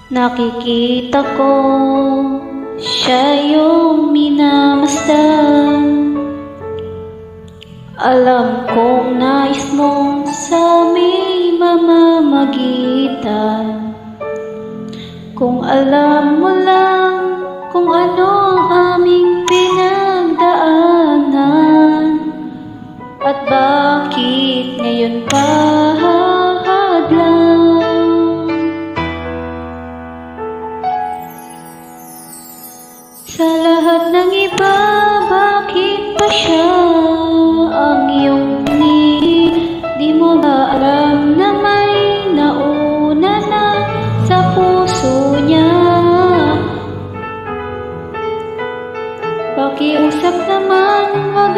Nakikita ko siya yung minamasdan. Alam kong nais mong sa aming mamamagitan. Kung alam mo lang kung ano ang aming pinagdaanan, at bakit ngayon pa hadlang. Sa lahat ng iba, bakit pa siya ang iyong di mo ba alam na may nauna na sa puso niya? Pakiusap naman, wag